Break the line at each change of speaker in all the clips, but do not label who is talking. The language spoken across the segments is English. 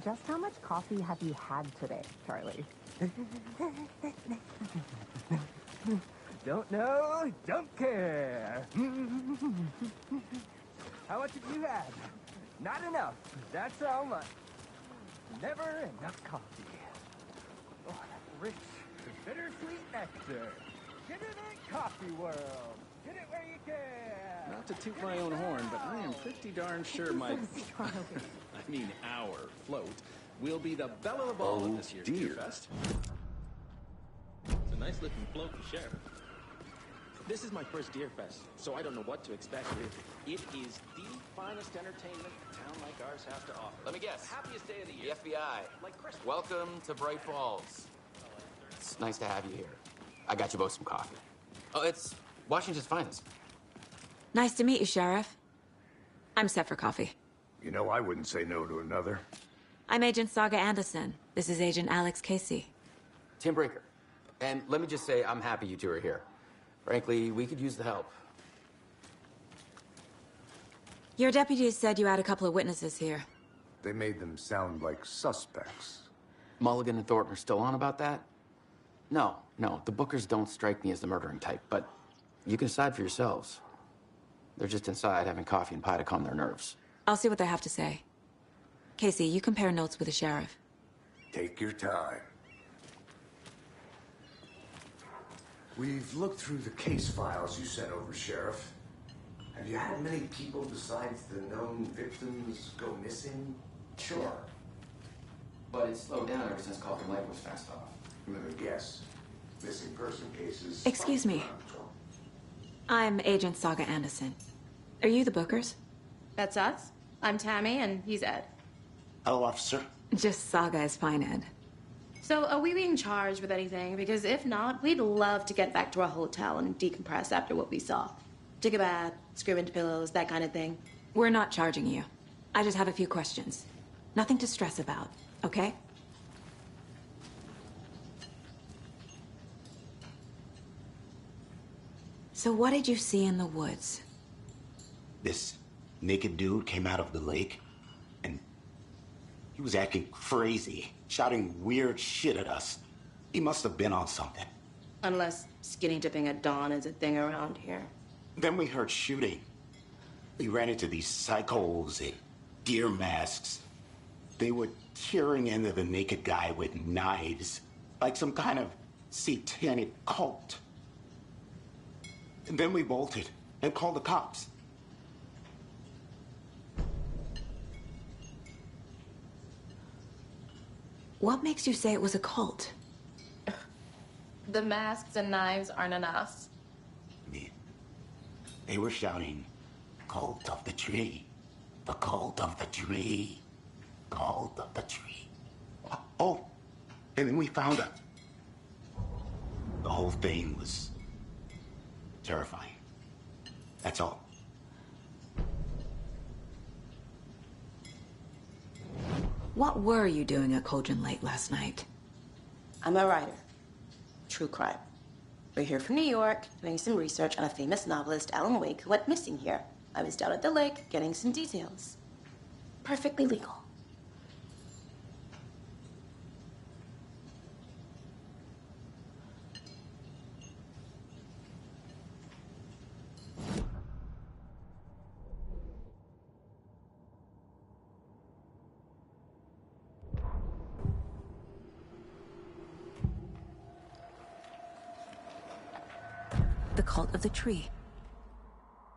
Just how much coffee have you had today, Charlie?
Don't know, don't care. How much have you had? Not enough. That's how much. Never enough coffee. Oh, that rich, bittersweet nectar. Get it in coffee world. Get it where you can.
Not to toot my own horn, but I am pretty darn sure my... I mean our float will be the belle of the ball of this year's Deer Fest.
It's a nice looking float for Sheriff. This is my first Deer Fest, so I don't know what to expect. It is the finest entertainment a town like ours has to offer.
Let me guess.
Happiest day of the year.
The FBI.
Like Christmas.
Welcome to Bright Falls. It's nice to have you here. I got you both some coffee. Oh, it's Washington's finest.
Nice to meet you, Sheriff. I'm set for coffee.
You know, I wouldn't say no to another.
I'm Agent Saga Anderson. This is Agent Alex Casey.
Tim Breaker. And let me just say, I'm happy you two are here. Frankly, we could use the help.
Your deputies said you had a couple of witnesses here.
They made them sound like suspects.
Mulligan and Thornton are still on about that? No, the Bookers don't strike me as the murdering type, but you can decide for yourselves. They're just inside having coffee and pie to calm their nerves.
I'll see what they have to say. Casey, you compare notes with the sheriff.
Take your time. We've looked through the case files you sent over, Sheriff. Have you had many people besides the known victims go missing?
Sure. But it's slowed down ever since Calvin Lake was fast off.
Let me guess. Missing person cases...
Excuse me. I'm Agent Saga Anderson. Are you the Bookers?
That's us. I'm Tammy, and he's Ed.
Hello, officer.
Just Saga is fine, Ed.
So, are we being charged with anything? Because if not, we'd love to get back to our hotel and decompress after what we saw. Take a bath, scream into pillows, that kind of thing.
We're not charging you. I just have a few questions. Nothing to stress about, okay? So what did you see in the woods?
This naked dude came out of the lake, and he was acting crazy, shouting weird shit at us. He must have been on something.
Unless skinny dipping at dawn is a thing around here.
Then we heard shooting. We ran into these psychos in deer masks. They were tearing into the naked guy with knives, like some kind of satanic cult. And then we bolted and called the cops.
What makes you say it was a cult?
The masks and knives aren't enough.
They were shouting, "Cult of the tree, the cult of the tree, cult of the tree." Oh, and then we found out. The whole thing was terrifying. That's all.
What were you doing at Cauldron Lake last night?
I'm a writer. True crime. We're here from New York, doing some research on a famous novelist, Alan Wake, who went missing here. I was down at the lake, getting some details. Perfectly legal.
The cult of the tree.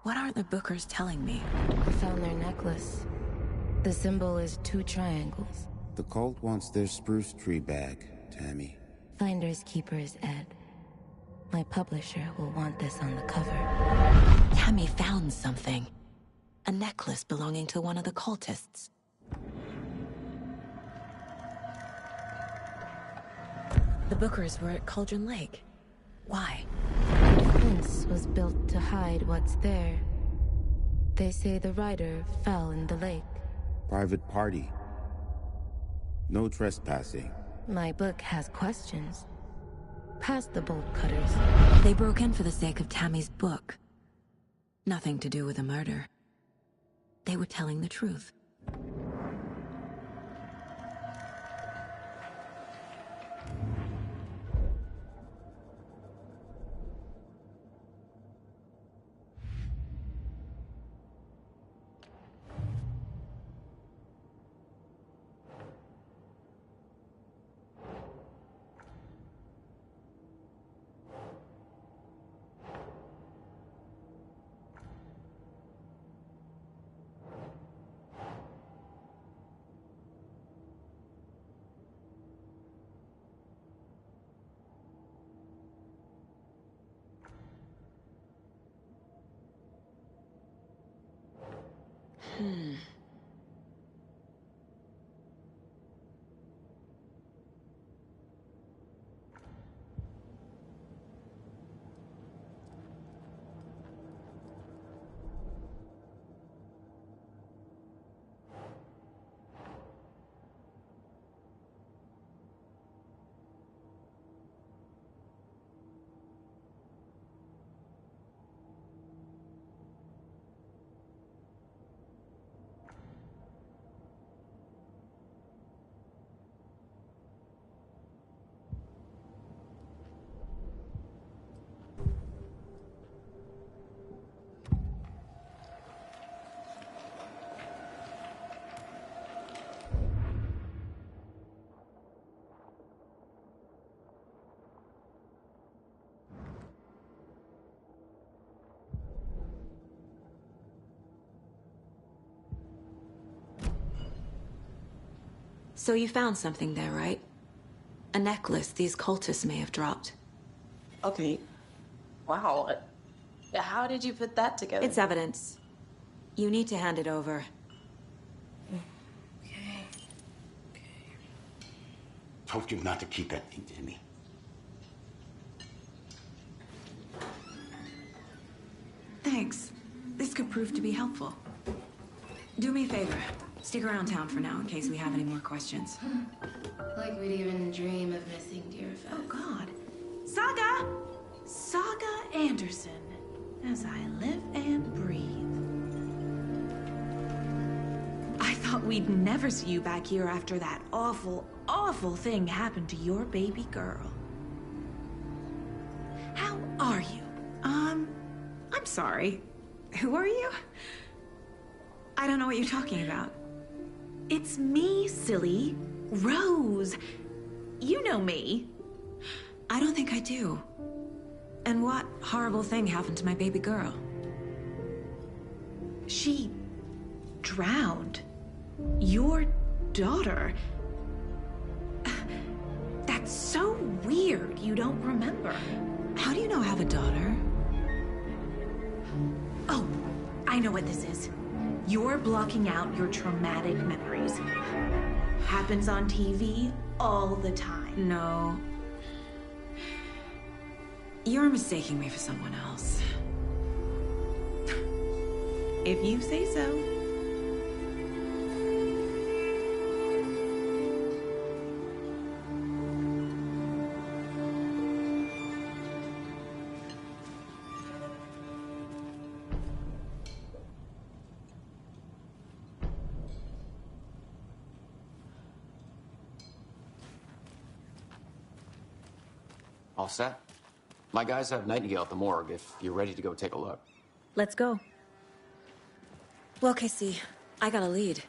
What aren't the Bookers telling me?
I found their necklace. The symbol is 2 triangles.
The cult wants their spruce tree back, Tammy.
Finders keepers, Ed. My publisher will want this on the cover.
Tammy found something. A necklace belonging to one of the cultists. The Bookers were at Cauldron Lake. Why?
The fence was built to hide what's there. They say the rider fell in the lake.
Private party. No trespassing.
My book has questions. Past the bolt cutters.
They broke in for the sake of Tammy's book. Nothing to do with a murder. They were telling the truth. So you found something there, right? A necklace these cultists may have dropped.
Okay. Wow. How did you put that together?
It's evidence. You need to hand it over.
Okay.
Told you not to keep that thing to me.
Thanks. This could prove to be helpful. Do me a favor. Stick around town for now in case we have any more questions.
Like we'd even dream of missing Deerfest.
Oh, God. Saga! Saga Anderson. As I live and breathe. I thought we'd never see you back here after that awful, awful thing happened to your baby girl. How are you? I'm sorry. Who are you? I don't know what you're talking about. It's me, silly. Rose. You know me.
I don't think I do. And what horrible thing happened to my baby girl?
She drowned. Your daughter. That's so weird you don't remember.
How do you know I have a daughter?
Oh, I know what this is. You're blocking out your traumatic memories. Happens on TV all the time.
No. You're mistaking me for someone else.
If you say so.
All set? My guys have Nightingale at the morgue if you're ready to go take a look.
Let's go. Well, Casey, I got a lead.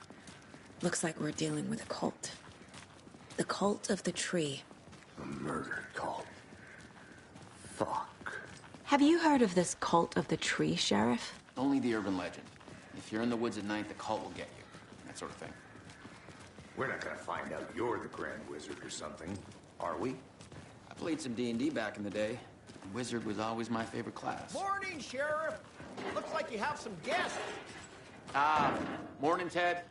Looks like we're dealing with a cult. The cult of the tree.
A murder cult. Fuck.
Have you heard of this cult of the tree, Sheriff?
Only the urban legend. If you're in the woods at night, the cult will get you. That sort of thing.
We're not gonna find out you're the Grand Wizard or something, are we?
I played some D&D back in the day. Wizard was always my favorite class.
Morning, Sheriff. Looks like you have some guests.
Morning, Ted.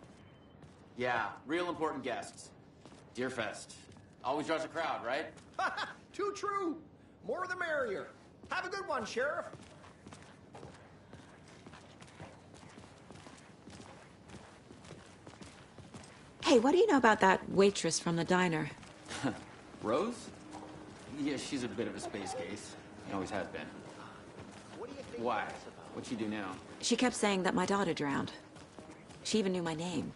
Yeah, real important guests. Deerfest. Always draws a crowd, right?
Too true. More the merrier. Have a good one, Sheriff.
Hey, what do you know about that waitress from the diner?
Rose? Yeah, she's a bit of a space case. Always has been. Why? What'd she do now?
She kept saying that my daughter drowned. She even knew my name.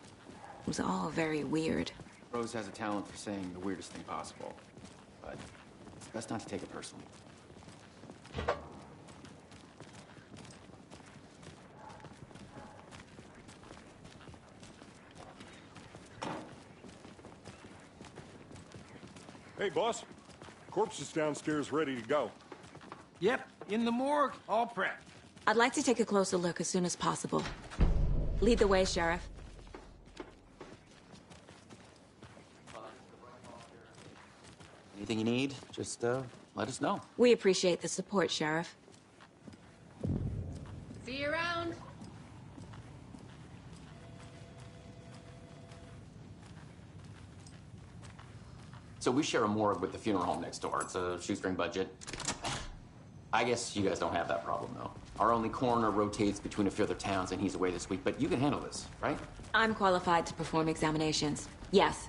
It was all very weird.
Rose has a talent for saying the weirdest thing possible. But it's best not to take it personally.
Hey, boss. Corpse is downstairs ready to go.
Yep, in the morgue, all prepped.
I'd like to take a closer look as soon as possible. Lead the way, Sheriff.
Anything you need, just let us know.
We appreciate the support, Sheriff.
See you around.
So we share a morgue with the funeral home next door. It's a shoestring budget. I guess you guys don't have that problem, though. Our only coroner rotates between a few other towns, and he's away this week, but you can handle this, right?
I'm qualified to perform examinations. Yes.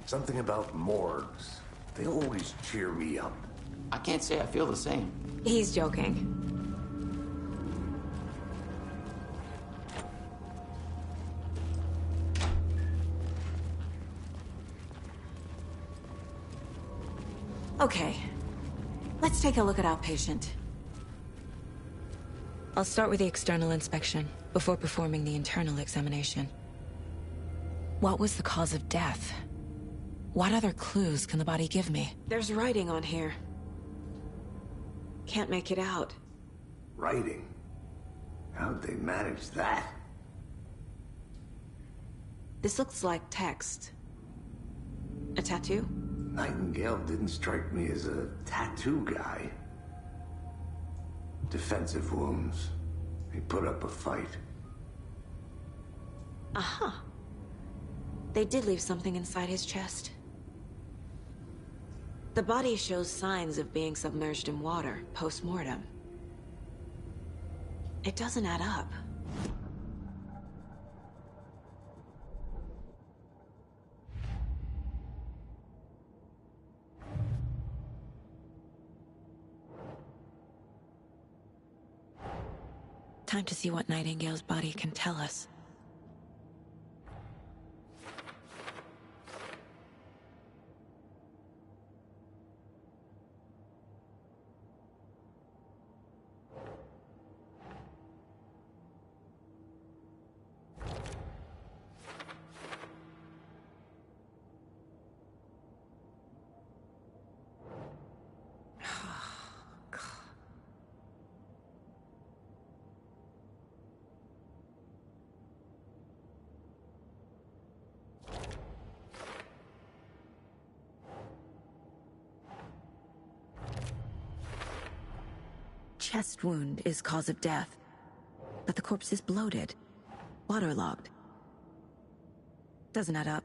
Something about morgues. They always cheer me up.
I can't say I feel the same.
He's joking. Okay, let's take a look at our patient. I'll start with the external inspection before performing the internal examination. What was the cause of death? What other clues can the body give me? There's writing on here.
Can't make it out.
Writing? How'd they manage that?
This looks like text. A tattoo?
Nightingale didn't strike me as a tattoo guy. Defensive wounds. He put up a fight.
Aha. They did leave something inside his chest. The body shows signs of being submerged in water, post-mortem. It doesn't add up. Time to see what Nightingale's body can tell us. Chest wound is cause of death, but the corpse is bloated, waterlogged. Doesn't add up.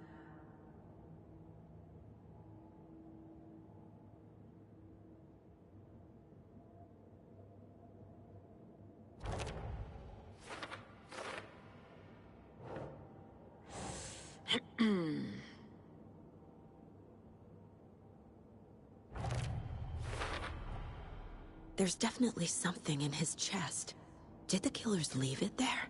There's definitely something in his chest. Did the killers leave it there?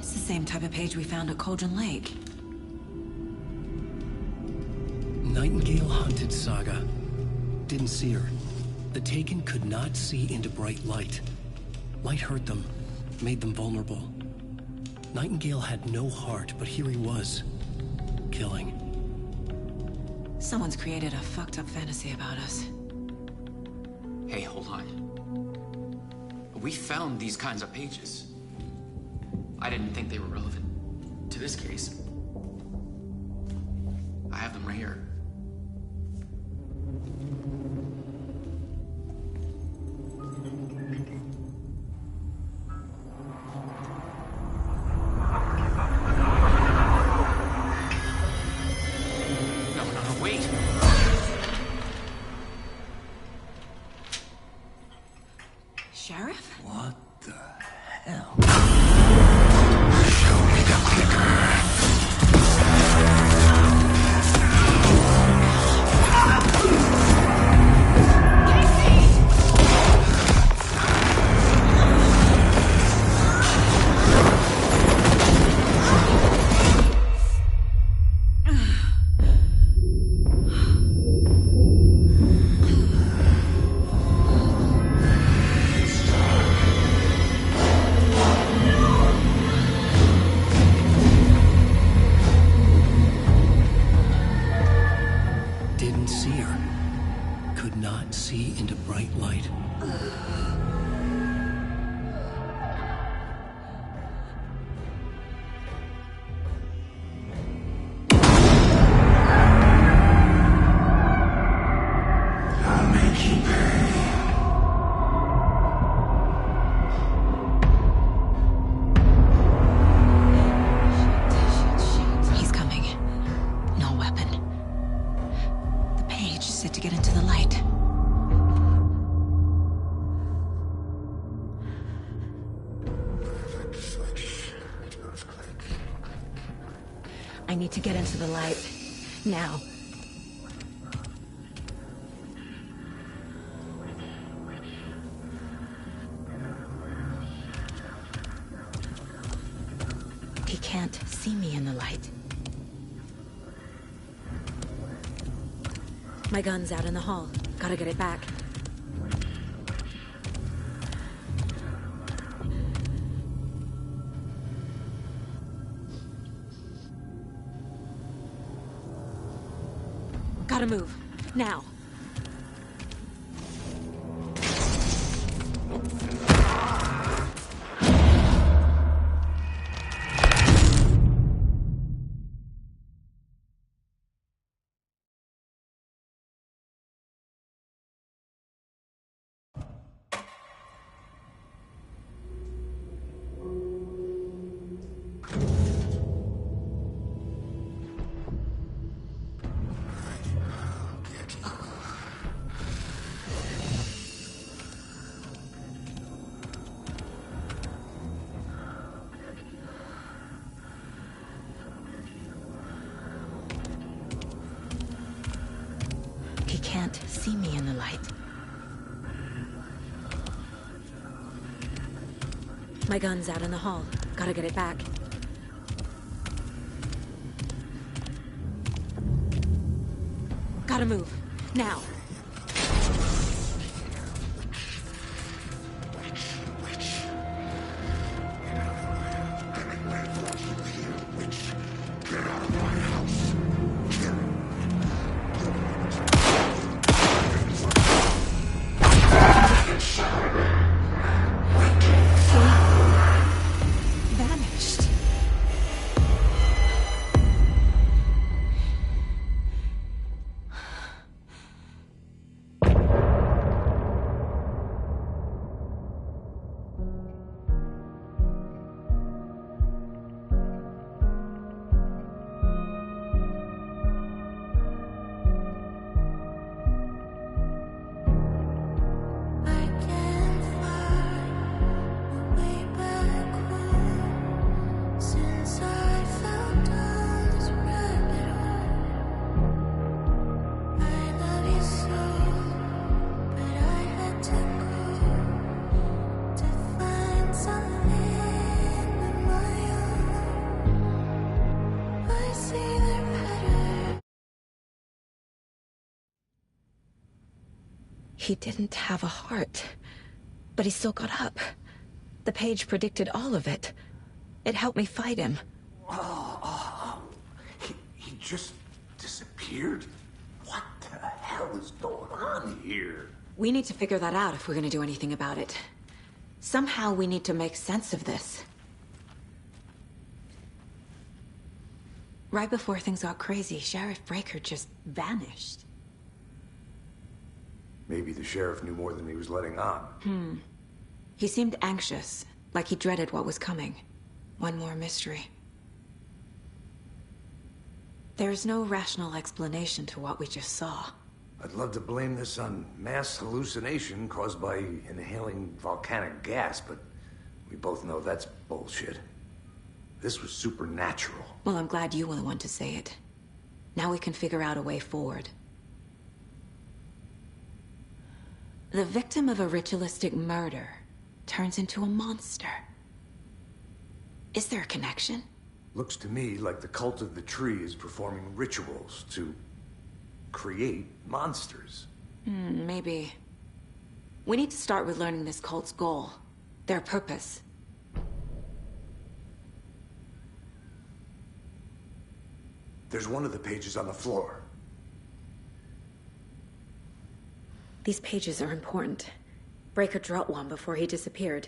Same type of page we found at Cauldron Lake.
Nightingale hunted Saga. Didn't see her. The Taken could not see into bright light. Light hurt them, made them vulnerable. Nightingale had no heart, but here he was, killing.
Someone's created a fucked up fantasy about us.
Hey, hold on. We found these kinds of pages. I didn't think they were relevant to this case. I have them right here. No, wait!
Sheriff?
What the hell?
I need to get into the light. Now.
can't see me in the light. My gun's out in the hall. Gotta get it back. Gotta move. Now. He can't see me in the light. My gun's out in the hall. Gotta get it back. Gotta move. Now. Vanished. He didn't have a heart, but he still got up. The page predicted all of it. It helped me fight him.
He just disappeared? What the hell is going on here?
We need to figure that out if we're gonna do anything about it. Somehow we need to make sense of this. Right before things got crazy, Sheriff Breaker just vanished.
Maybe the sheriff knew more than he was letting on.
He seemed anxious, like he dreaded what was coming. One more mystery. There's no rational explanation to what we just saw.
I'd love to blame this on mass hallucination caused by inhaling volcanic gas, but we both know that's bullshit. This was supernatural.
Well, I'm glad you were the one to say it. Now we can figure out a way forward. The victim of a ritualistic murder turns into a monster. Is there a connection?
Looks to me like the cult of the tree is performing rituals to create monsters.
Maybe. We need to start with learning this cult's goal, their purpose.
There's one of the pages on the floor.
These pages are important. Breaker dropped one before he disappeared.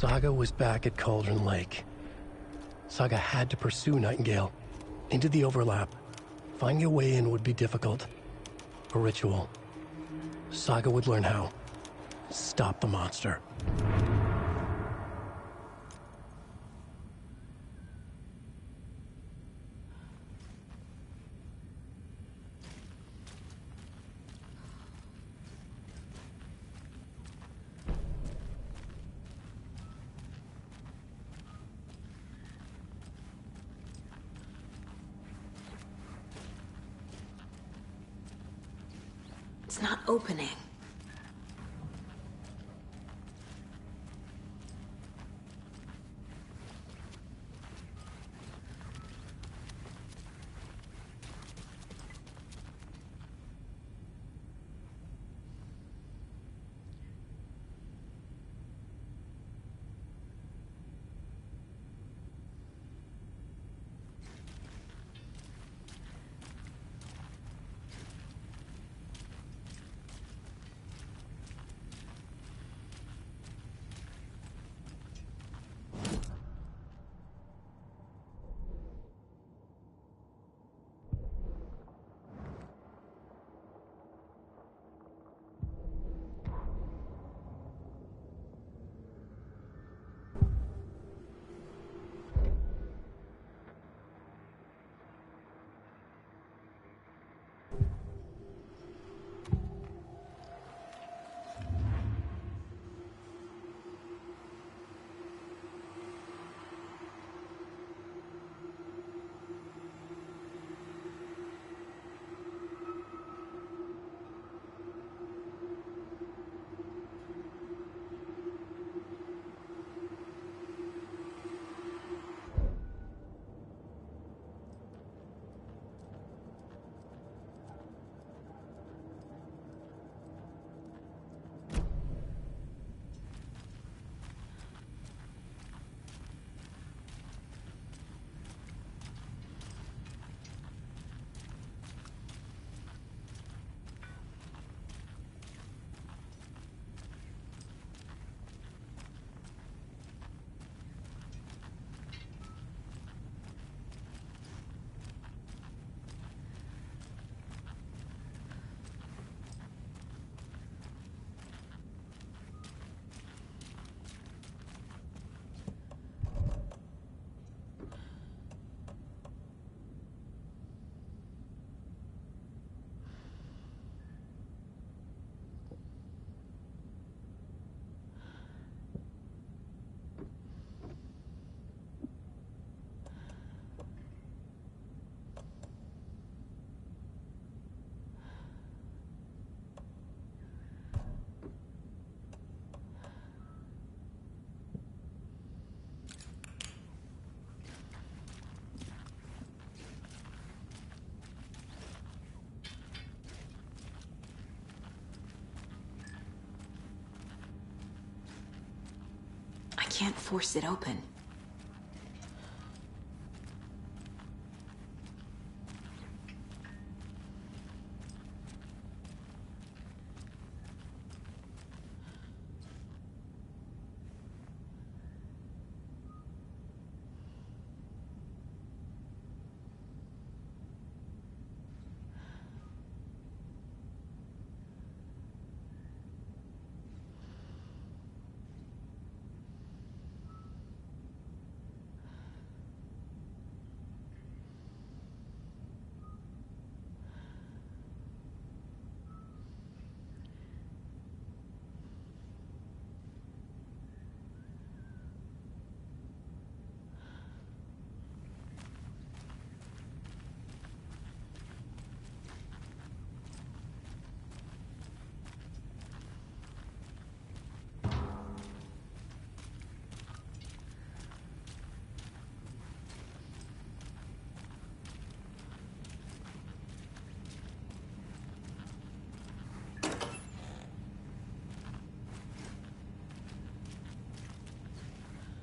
Saga was back at Cauldron Lake. Saga had to pursue Nightingale into the overlap. Finding a way in would be difficult. A ritual. Saga would learn how. Stop the monster.
It's not opening. I can't force it open.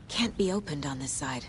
Can't be opened on this side.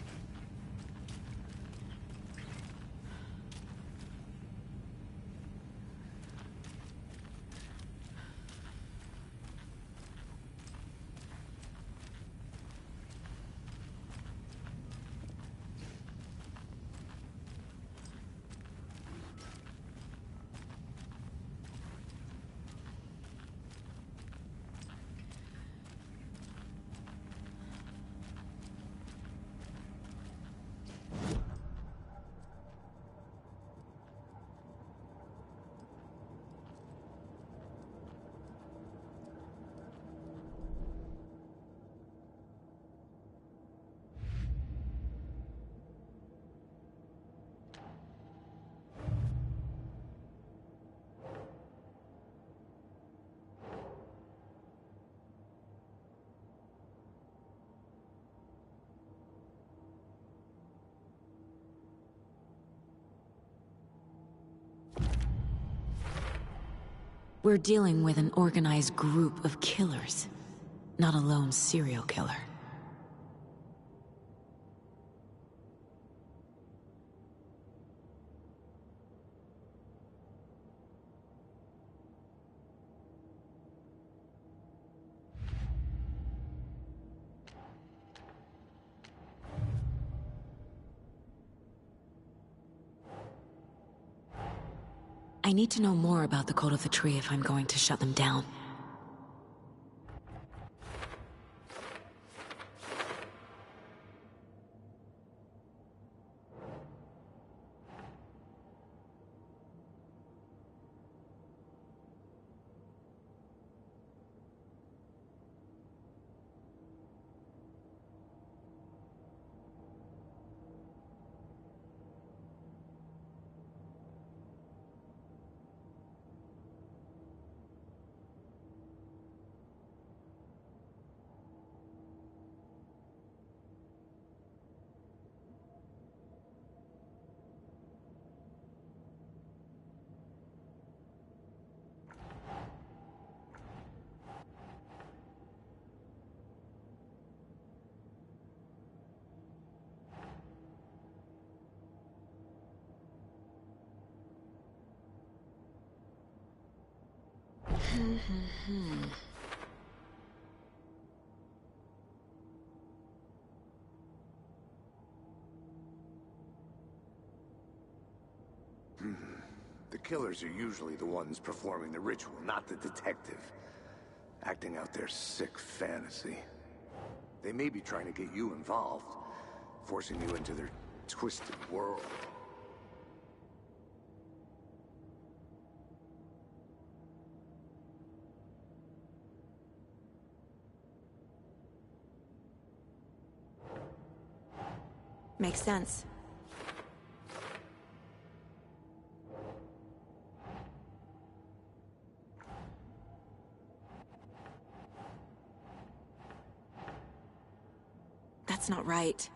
We're dealing with an organized group of killers, not a lone serial killer. I need to know more about the Cult of the Tree if I'm going to shut them down.
The killers are usually the ones performing the ritual, not the detective. Acting out their sick fantasy. They may be trying to get you involved, forcing you into their twisted world.
Makes sense. That's not right.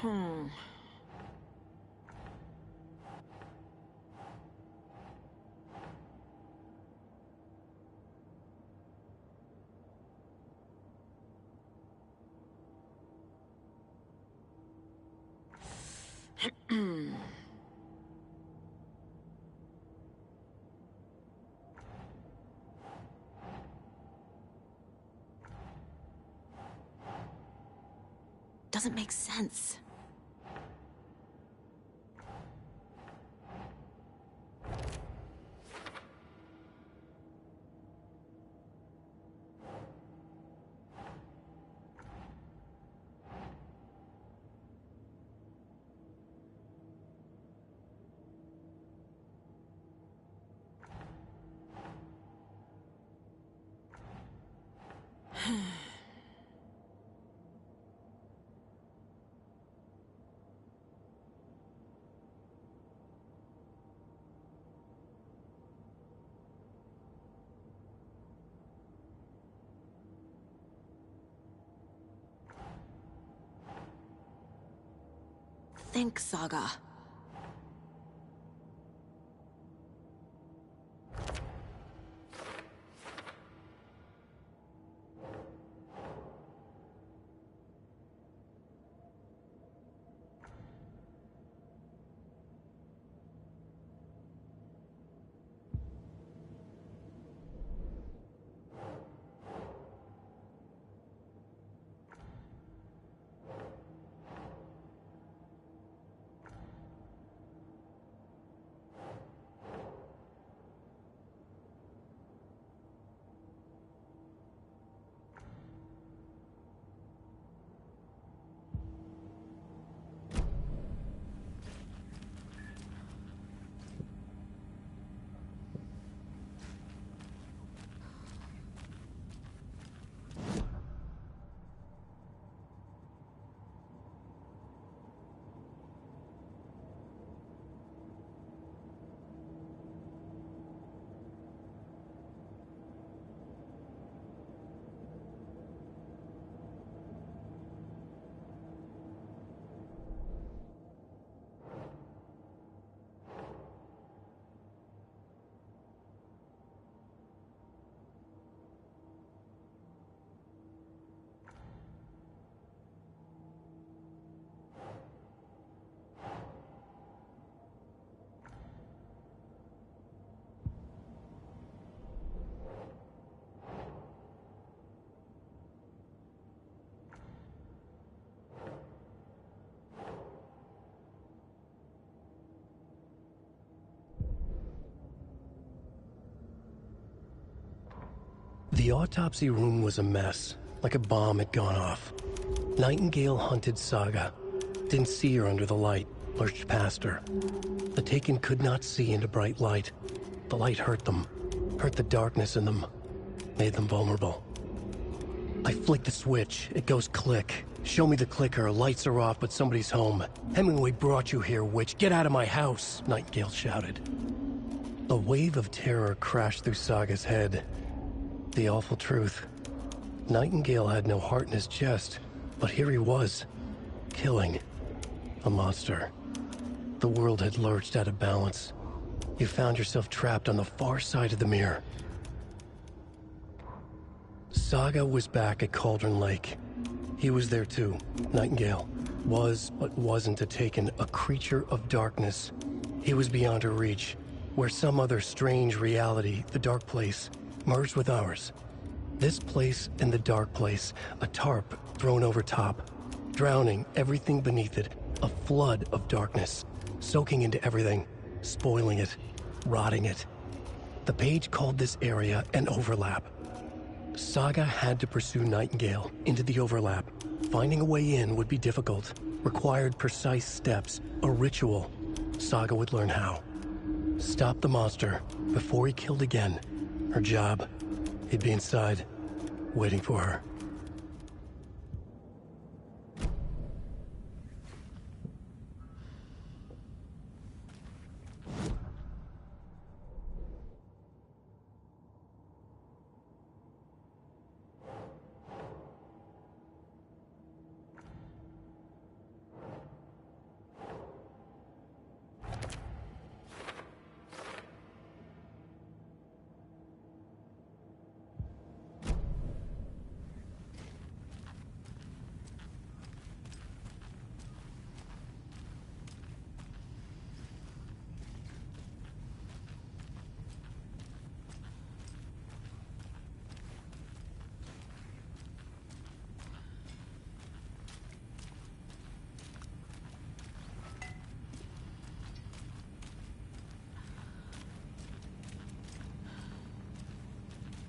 Hmm. Doesn't make sense. Think, Saga.
The autopsy room was a mess, like a bomb had gone off. Nightingale hunted Saga. Didn't see her under the light, lurched past her. The Taken could not see into bright light. The light hurt them, hurt the darkness in them, made them vulnerable. I flick the switch, it goes click. Show me the clicker, lights are off, but somebody's home. Hemingway brought you here, witch. Get out of my house, Nightingale shouted. A wave of terror crashed through Saga's head. The awful truth. Nightingale had no heart in his chest, but here he was, killing a monster. The world had lurched out of balance. You found yourself trapped on the far side of the mirror. Saga was back at Cauldron Lake. He was there too, Nightingale. Was, but wasn't a Taken, a creature of darkness. He was beyond her reach, where some other strange reality, the dark place, merged with ours. This place and the dark place, a tarp thrown over top, drowning everything beneath it, a flood of darkness, soaking into everything, spoiling it, rotting it. The page called this area an overlap. Saga had to pursue Nightingale into the overlap. Finding a way in would be difficult, required precise steps, a ritual. Saga would learn how. Stop the monster before he killed again. Her job, he'd be inside, waiting for her.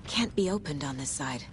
Can't be opened on this side.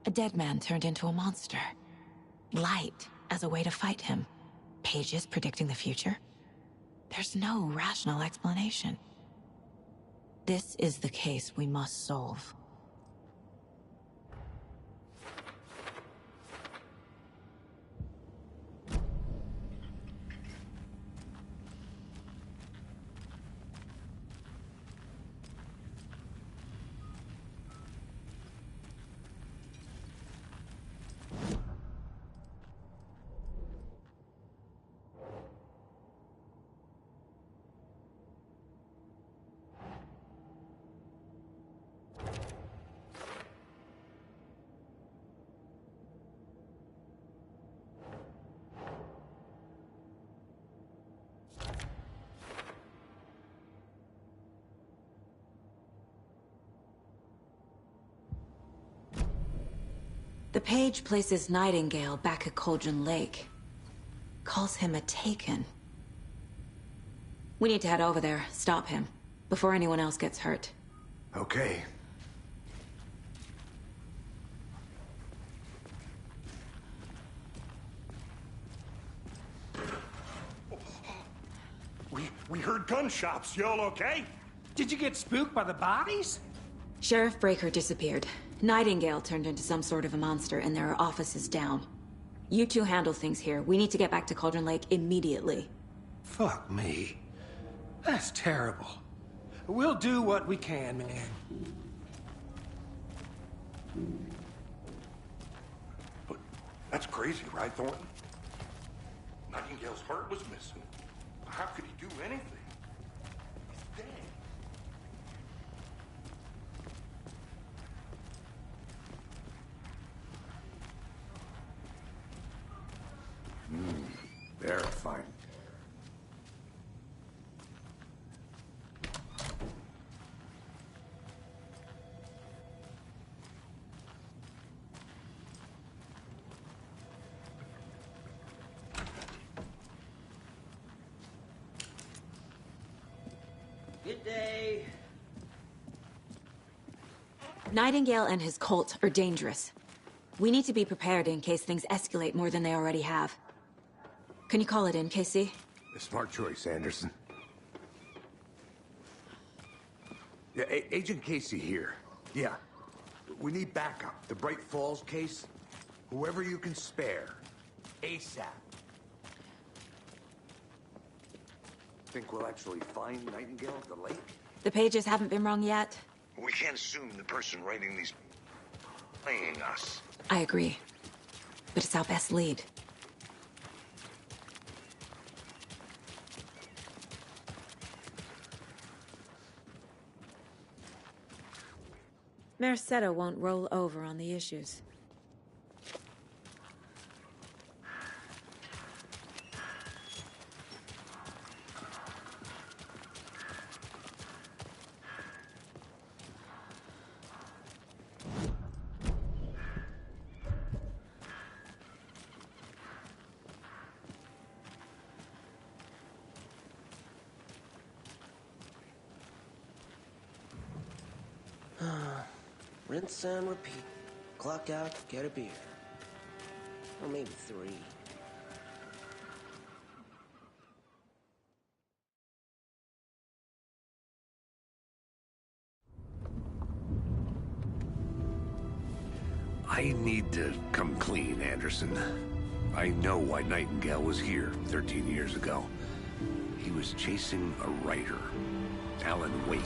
A dead man turned into a monster. Light as a way to fight him. Pages predicting the future. There's no rational explanation. This is the case we must solve. The page places Nightingale back at Cauldron Lake. Calls him a Taken. We need to head over there, stop him, before anyone else gets hurt.
Okay.
We heard gunshots. Y'all okay?
Did you get spooked by the bodies?
Sheriff Breaker disappeared. Nightingale turned into some sort of a monster, and there are offices down. You two handle things here. We need to get back to Cauldron Lake immediately.
Fuck me. That's terrible. We'll do what we can, man.
But that's crazy, right, Thornton? Nightingale's heart was missing. How could he do anything? He's dead.
Verifying.
Good day.
Nightingale and his cult are dangerous. We need to be prepared in case things escalate more than they already have. Can you call it in, Casey?
A smart choice, Anderson. Yeah, Agent Casey here. Yeah. We need backup. The Bright Falls case. Whoever you can spare. ASAP. Think we'll actually find Nightingale at the lake?
The pages haven't been wrong yet.
We can't assume the person writing these playing us.
I agree. But it's our best lead. Mercado won't roll over on the issues.
Rinse and repeat. Clock out, get a beer. Or maybe 3.
I need to come clean, Anderson. I know why Nightingale was here 13 years ago. He was chasing a writer, Alan Wake.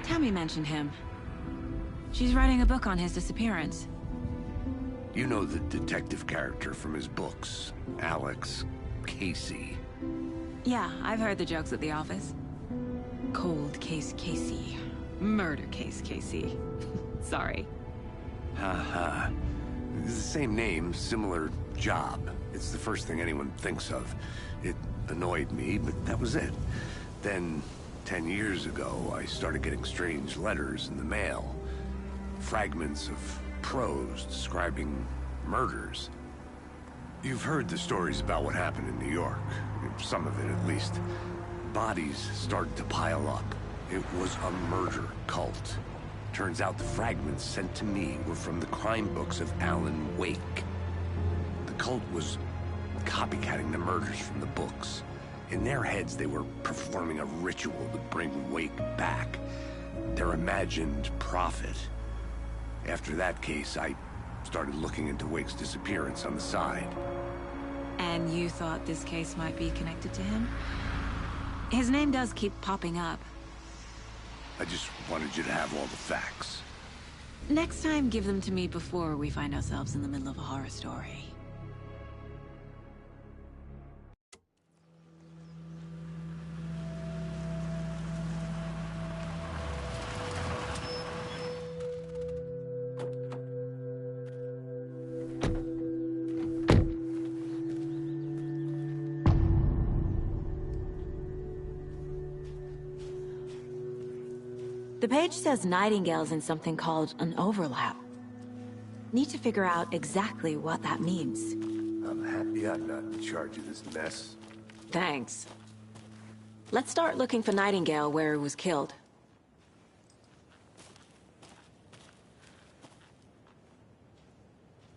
Tammy mentioned him. She's writing a book on his disappearance.
You know the detective character from his books, Alex Casey.
Yeah, I've heard the jokes at the office. Cold case Casey. Murder case Casey. Sorry.
Haha. It's the same name, similar job. It's the first thing anyone thinks of. It annoyed me, but that was it. Then, 10 years ago, I started getting strange letters in the mail. Fragments of prose describing murders. You've heard the stories about what happened in New York. Some of it, at least. Bodies started to pile up. It was a murder cult. Turns out the fragments sent to me were from the crime books of Alan Wake. The cult was copycatting the murders from the books. In their heads, they were performing a ritual to bring Wake back. Their imagined prophet. After that case, I started looking into Wake's disappearance on the side.
And you thought this case might be connected to him? His name does keep popping up.
I just wanted you to have all the facts.
Next time, give them to me before we find ourselves in the middle of a horror story.
The page says Nightingale's in something called an overlap. Need to figure out exactly what that means.
I'm happy I'm not in charge of this mess.
Thanks. Let's start looking for Nightingale where he was killed.